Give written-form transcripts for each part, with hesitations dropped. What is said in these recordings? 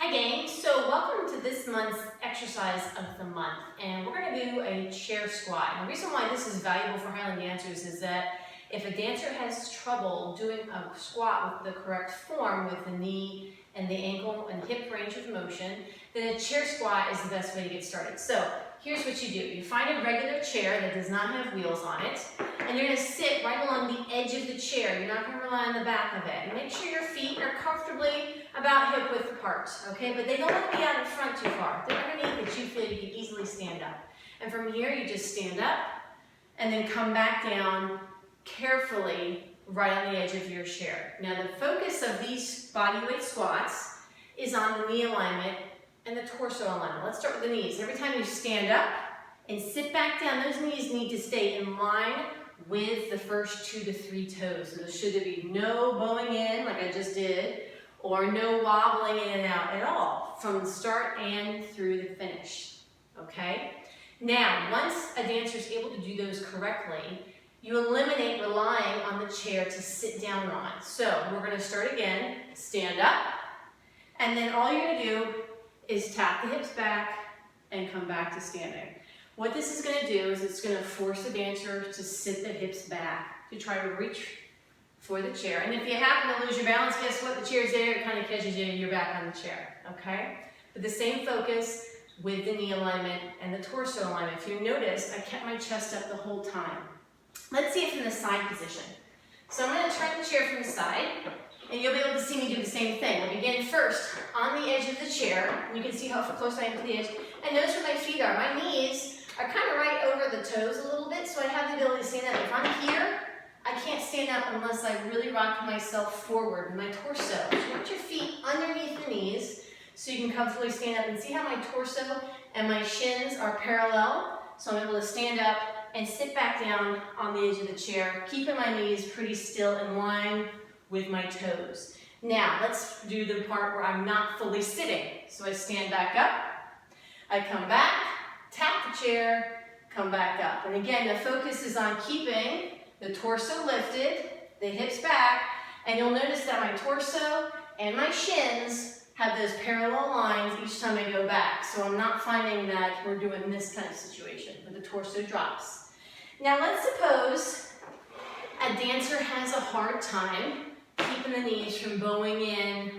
Hi gang, so welcome to this month's exercise of the month, and we're going to do a chair squat. And the reason why this is valuable for Highland dancers is that if a dancer has trouble doing a squat with the correct form with the knee and the ankle and hip range of motion, then a chair squat is the best way to get started. So here's what you do. You find a regular chair that does not have wheels on it, and you're going to sit right along the edge of the chair. You're not going to rely on the back of it. And make sure your feet are comfortably about hip width apart, okay? But they don't want to be out in front too far. They're underneath that you feel you can easily stand up. And from here, you just stand up and then come back down carefully right on the edge of your chair. Now, the focus of these bodyweight squats is on the knee alignment and the torso alignment. Let's start with the knees. Every time you stand up and sit back down, those knees need to stay in line with the first 2 to 3 toes. So there should be no bowing in like I just did, or no wobbling in and out at all from the start and through the finish, okay? Now, once a dancer is able to do those correctly, you eliminate relying on the chair to sit down on. So we're gonna start again, stand up, and then all you're gonna do is tap the hips back and come back to standing. What this is gonna do is it's gonna force the dancer to sit the hips back to try to reach for the chair. And if you happen to lose your balance, guess what? The chair's there, it kind of catches you and you're back on the chair, okay? But the same focus with the knee alignment and the torso alignment. If you noticed, I kept my chest up the whole time. Let's see it from the side position. So I'm going to turn the chair from the side, and you'll be able to see me do the same thing. We'll begin first on the edge of the chair. You can see how close I am to the edge. And notice where my feet are. My knees are kind of right over the toes a little bit, so I have the ability to stand up. If I'm here, I can't stand up unless I really rock myself forward with my torso. So you want your feet underneath the knees so you can comfortably stand up. And see how my torso and my shins are parallel? So I'm able to stand up and sit back down on the edge of the chair, keeping my knees pretty still in line with my toes. Now, let's do the part where I'm not fully sitting. So I stand back up, I come back, tap the chair, come back up. And again, the focus is on keeping the torso lifted, the hips back, and you'll notice that my torso and my shins have those parallel lines each time I go back. So I'm not finding that we're doing this kind of situation, but the torso drops. Now let's suppose a dancer has a hard time keeping the knees from bowing in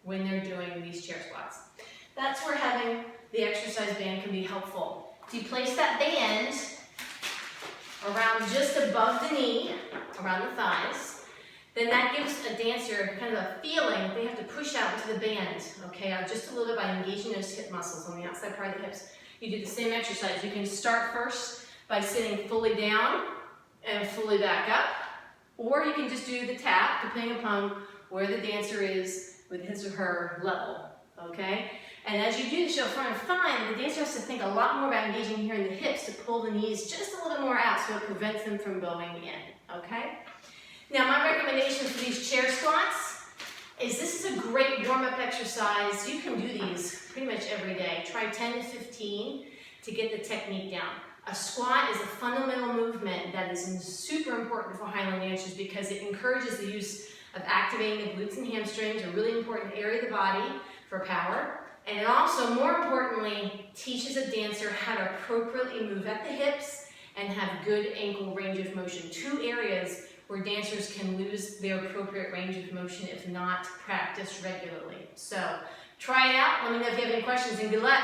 when they're doing these chair squats. That's where having the exercise band can be helpful. So you place that band around just above the knee, around the thighs, then that gives a dancer kind of a feeling that they have to push out into the band, okay, just a little bit by engaging those hip muscles on the outside part of the hips. You do the same exercise. You can start first by sitting fully down and fully back up, or you can just do the tap, depending upon where the dancer is with his or her level, okay? And as you do this, you'll find the dancer has to think a lot more about engaging here in the hips to pull the knees just a little bit more out so it prevents them from bowing in, okay? Now, my recommendation for these chair squats is this is a great warm-up exercise. You can do these pretty much every day. Try 10 to 15 to get the technique down. A squat is a fundamental movement that is super important for Highland dancers because it encourages the use of activating the glutes and hamstrings, a really important area of the body for power. And it also, more importantly, teaches a dancer how to appropriately move at the hips and have good ankle range of motion. 2 areas where dancers can lose their appropriate range of motion if not practiced regularly. So try it out. Let me know if you have any questions, and good luck.